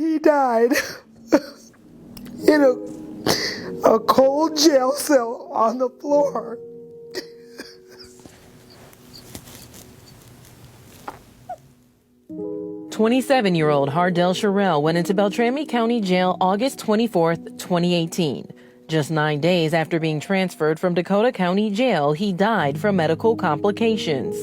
he died in a cold jail cell on the floor. 27-year-old Hardell Sherrill went into Beltrami County Jail August 24th, 2018. Just 9 days after being transferred from Dakota County Jail, he died from medical complications.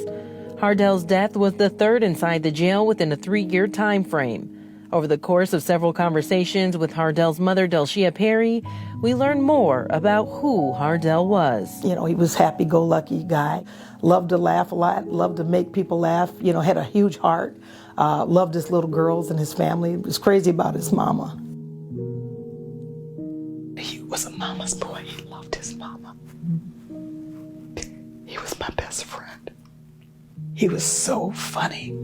Hardell's death was the third inside the jail within a 3-year time frame. Over the course of several conversations with Hardell's mother, Delshia Perry, we learned more about who Hardell was. You know, he was a happy-go-lucky guy, loved to laugh a lot, loved to make people laugh, you know, had a huge heart, loved his little girls and his family, was crazy about his mama. He was a mama's boy. He loved his mama. He was my best friend. He was so funny.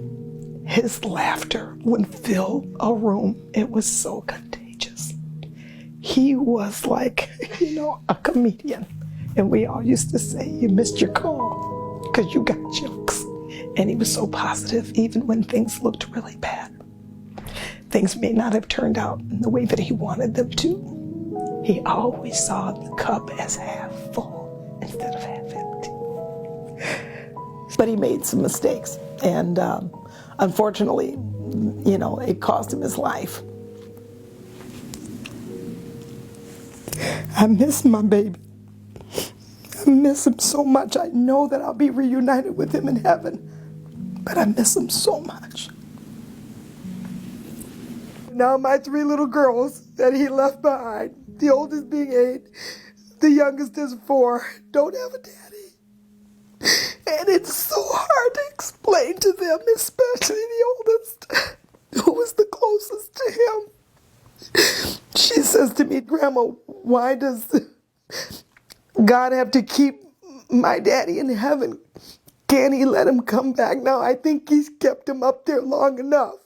His laughter would fill a room. It was so contagious. He was like, you know, a comedian. And we all used to say, you missed your call because you got jokes. And he was so positive, even when things looked really bad. Things may not have turned out in the way that he wanted them to. He always saw the cup as half full instead of half empty. But he made some mistakes. And unfortunately, you know, it cost him his life. I miss my baby. I miss him so much. I know that I'll be reunited with him in heaven, but I miss him so much. Now my 3 little girls that he left behind, the oldest being 8, the youngest is 4, don't have a daddy. And it's so hard to explain to them, especially the oldest, who was the closest to him. She says to me, Grandma, why does God have to keep my daddy in heaven? Can't he let him come back now? I think he's kept him up there long enough.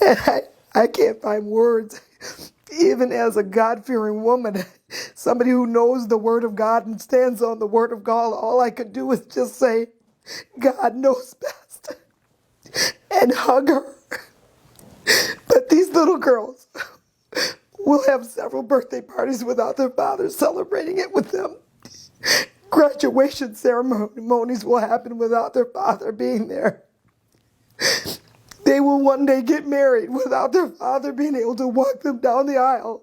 And I can't find words. Even as a God-fearing woman, somebody who knows the Word of God and stands on the Word of God, all I could do is just say, God knows best, and hug her. But these little girls will have several birthday parties without their fathers celebrating it with them. Graduation ceremonies will happen without their father being there. They will one day get married without their father being able to walk them down the aisle.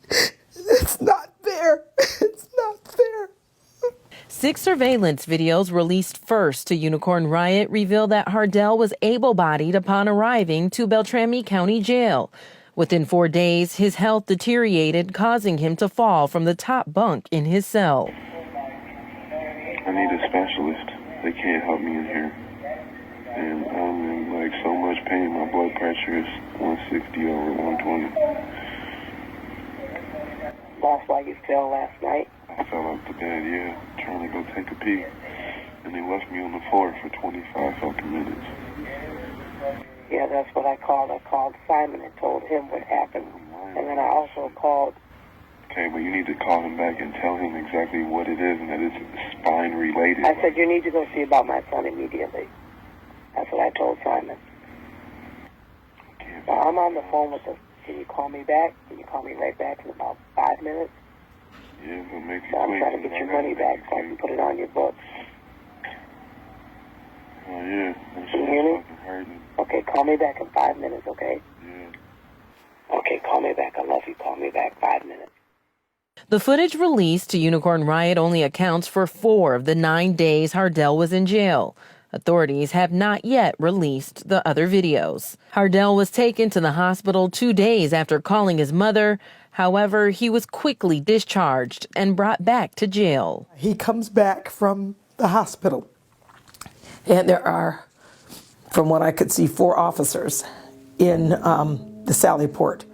It's not fair. It's not fair. 6 surveillance videos released first to Unicorn Riot reveal that Hardell was able-bodied upon arriving to Beltrami County Jail. Within 4 days, his health deteriorated, causing him to fall from the top bunk in his cell. I need a specialist. They can't help me in here. And I'm in like so much pain. My blood pressure is 160 over 120. That's why you fell last night? I fell off the bed, yeah, trying to go take a pee. And they left me on the floor for 25 fucking minutes. Yeah, that's what I called. I called Simon and told him what happened. And then I also called. Okay, but you need to call him back and tell him exactly what it is and that it's spine related. I said, you need to go see about my son immediately. That's what I told Simon. So I'm on the phone with him. Can you call me back? Can you call me right back in about 5 minutes? Yeah, but make it So I'm quick. trying to get your money back so I can put it on your books. Oh, yeah. That Can you hear me? fucking hurting. Okay, call me back in 5 minutes, okay? Yeah. Okay, call me back. I love you. Call me back 5 minutes. The footage released to Unicorn Riot only accounts for 4 of the 9 days Hardell was in jail. Authorities have not yet released the other videos. Hardell was taken to the hospital 2 days after calling his mother. However, he was quickly discharged and brought back to jail. He comes back from the hospital, and there are, from what I could see, 4 officers in the Sally Port.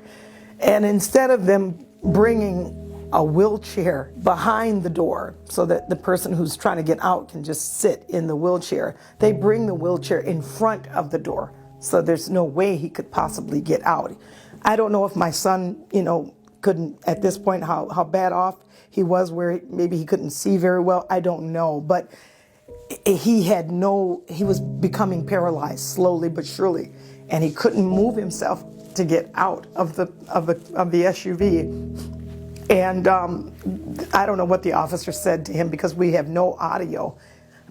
And instead of them bringing a wheelchair behind the door so that the person who's trying to get out can just sit in the wheelchair, they bring the wheelchair in front of the door, so there's no way he could possibly get out. I don't know if my son, you know, couldn't, at this point, how bad off he was, where maybe he couldn't see very well. I don't know, but he was becoming paralyzed slowly but surely, and he couldn't move himself to get out of the SUV. And I don't know what the officer said to him because we have no audio,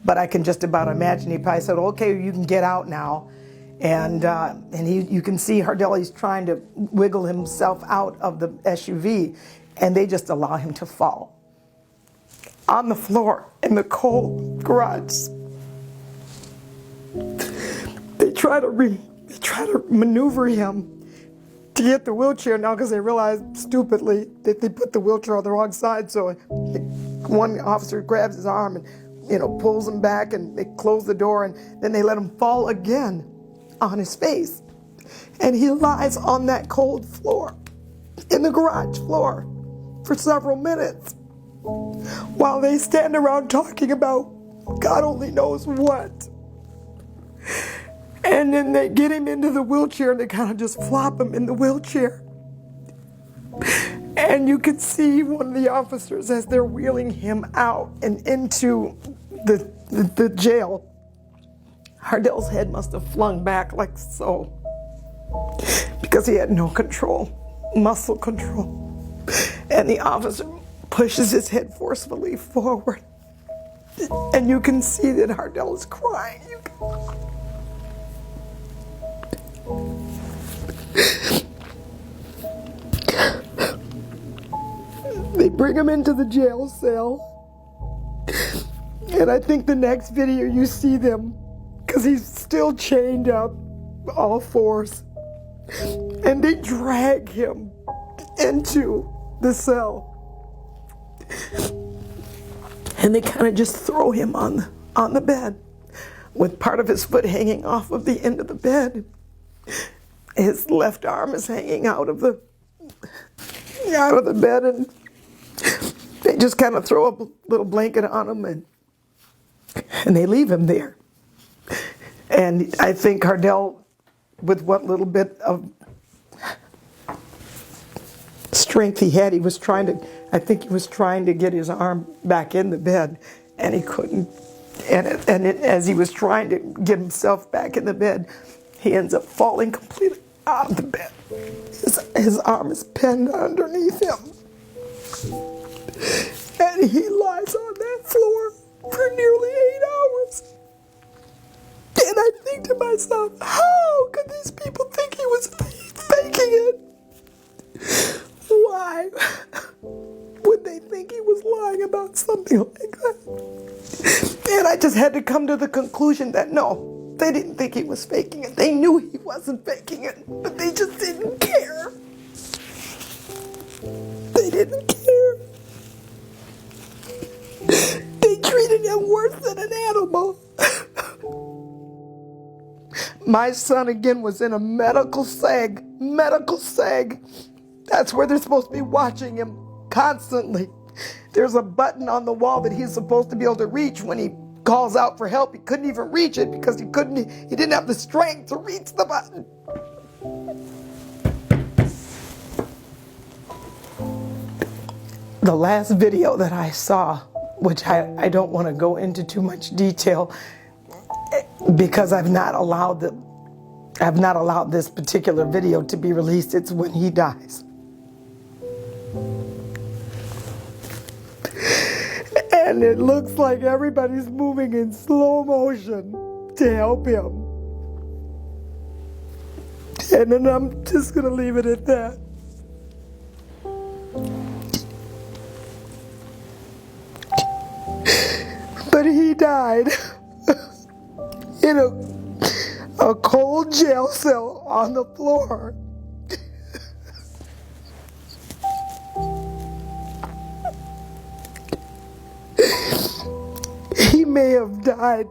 but I can just about imagine he probably said, "Okay, you can get out now." And you can see Hardelli's trying to wiggle himself out of the SUV, and they just allow him to fall on the floor in the cold garage. They try to maneuver him to get the wheelchair now because they realize stupidly that they put the wheelchair on the wrong side. So one officer grabs his arm and pulls him back, and they close the door, and then they let him fall again on his face. And he lies on that cold floor in the garage floor for several minutes while they stand around talking about God only knows what. And then they get him into the wheelchair and they kind of just flop him in the wheelchair. And you can see one of the officers as they're wheeling him out and into the jail. Hardell's head must have flung back like so, because he had no control, muscle control. And the officer pushes his head forcefully forward. And you can see that Hardell is crying. They bring him into the jail cell. And I think the next video you see them, because he's still chained up, all fours. And they drag him into the cell. And they kind of just throw him on the bed with part of his foot hanging off of the end of the bed. His left arm is hanging out of the bed, and they just kind of throw a little blanket on him and they leave him there. And I think Hardell, with what little bit of strength he had, he was trying to get his arm back in the bed, and he couldn't. And as he was trying to get himself back in the bed, he ends up falling completely out of the bed. His arm is pinned underneath him. And he lies on that floor for nearly 8 hours. And I think to myself, how could these people think he was faking it? Why would they think he was lying about something like that? And I just had to come to the conclusion that no, they didn't think he was faking it. They knew he wasn't faking it, but they just didn't care. They didn't care. They treated him worse than an animal. My son, again, was in a medical seg. That's where they're supposed to be watching him constantly. There's a button on the wall that he's supposed to be able to reach when he calls out for help. He couldn't even reach it because he didn't have the strength to reach the button. The last video that I saw, which I don't want to go into too much detail because I've not allowed this particular video to be released. It's when he dies. And it looks like everybody's moving in slow motion to help him. And then I'm just going to leave it at that. But he died in a cold jail cell on the floor. He may have died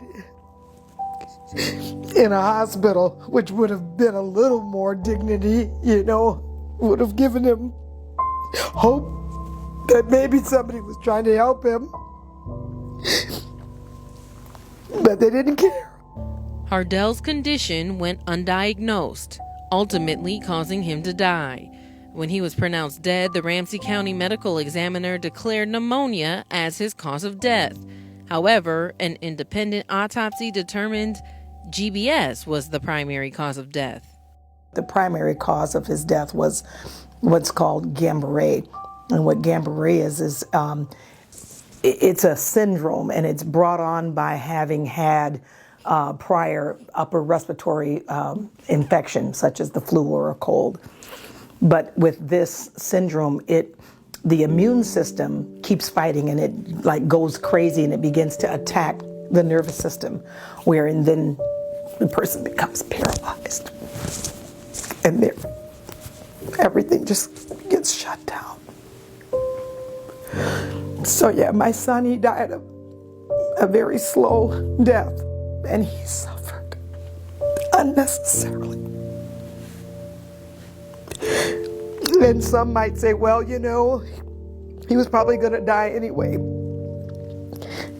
in a hospital, which would have been a little more dignity, would have given him hope that maybe somebody was trying to help him. But they didn't care. Hardell's condition went undiagnosed, ultimately causing him to die. When he was pronounced dead, the Ramsey County medical examiner declared pneumonia as his cause of death. However, an independent autopsy determined GBS was the primary cause of death. The primary cause of his death was what's called Guillain-Barré. And what Guillain-Barré is it's a syndrome, and it's brought on by having had prior upper respiratory infection, such as the flu or a cold. But with this syndrome, the immune system keeps fighting, and it like goes crazy, and it begins to attack the nervous system, wherein then the person becomes paralyzed, and everything just gets shut down. So yeah, my son, he died a very slow death, and he suffered unnecessarily. And some might say, well, you know, he was probably going to die anyway.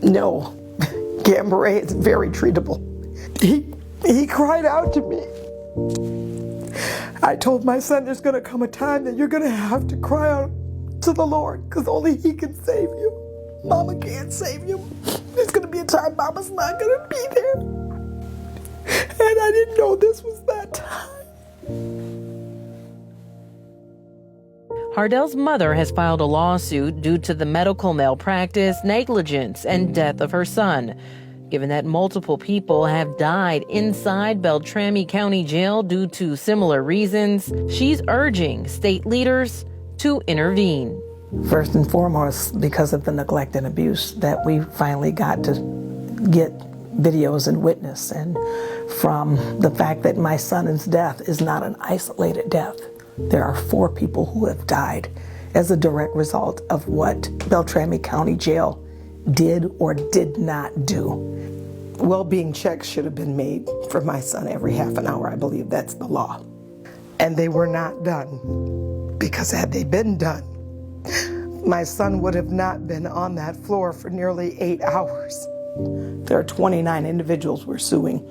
No, Guillain-Barré is very treatable. He cried out to me. I told my son, there's going to come a time that you're going to have to cry out to the Lord, because only He can save you. Mama can't save you. There's going to be a time Mama's not going to be there. And I didn't know this was that time. Hardell's mother has filed a lawsuit due to the medical malpractice, negligence, and death of her son. Given that multiple people have died inside Beltrami County Jail due to similar reasons, she's urging state leaders to intervene. First and foremost, because of the neglect and abuse that we finally got to get videos and witness, and from the fact that my son's death is not an isolated death. There are 4 people who have died as a direct result of what Beltrami County Jail did or did not do. Well-being checks should have been made for my son every half an hour. I believe that's the law. And they were not done, because had they been done, my son would have not been on that floor for nearly 8 hours. There are 29 individuals we're suing,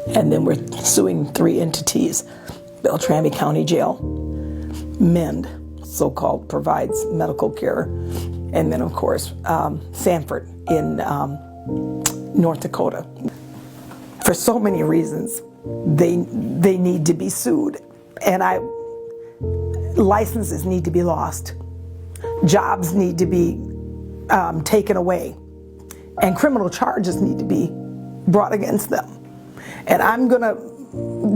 and then we're suing 3 entities. Beltrami County Jail, MEND, so-called, provides medical care, and then of course Sanford in North Dakota. For so many reasons, they need to be sued, and licenses need to be lost, jobs need to be taken away, and criminal charges need to be brought against them. And I'm gonna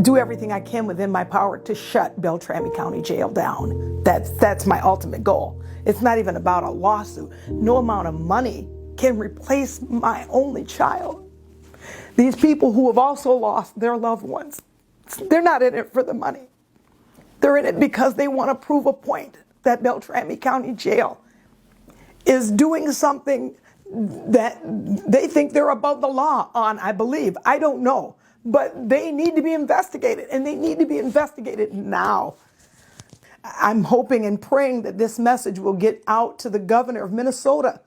do everything I can within my power to shut Beltrami County Jail down. That's my ultimate goal. It's not even about a lawsuit. No amount of money can replace my only child. These people who have also lost their loved ones, they're not in it for the money. They're in it because they want to prove a point that Beltrami County Jail is doing something that they think they're above the law on, I believe. I don't know. But they need to be investigated, and they need to be investigated now. I'm hoping and praying that this message will get out to the governor of Minnesota.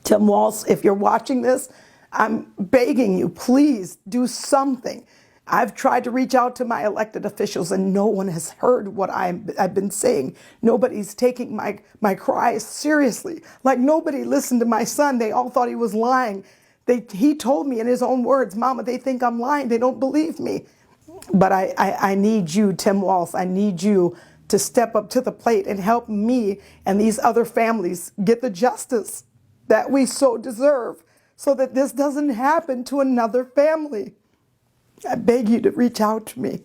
Tim Walz, if you're watching this, I'm begging you, please do something. I've tried to reach out to my elected officials, and no one has heard what I've been saying. Nobody's taking my cries seriously. Like, nobody listened to my son. They all thought he was lying. He told me in his own words, Mama, they think I'm lying. They don't believe me. But I need you, Tim Walz. I need you to step up to the plate and help me and these other families get the justice that we so deserve, so that this doesn't happen to another family. I beg you to reach out to me.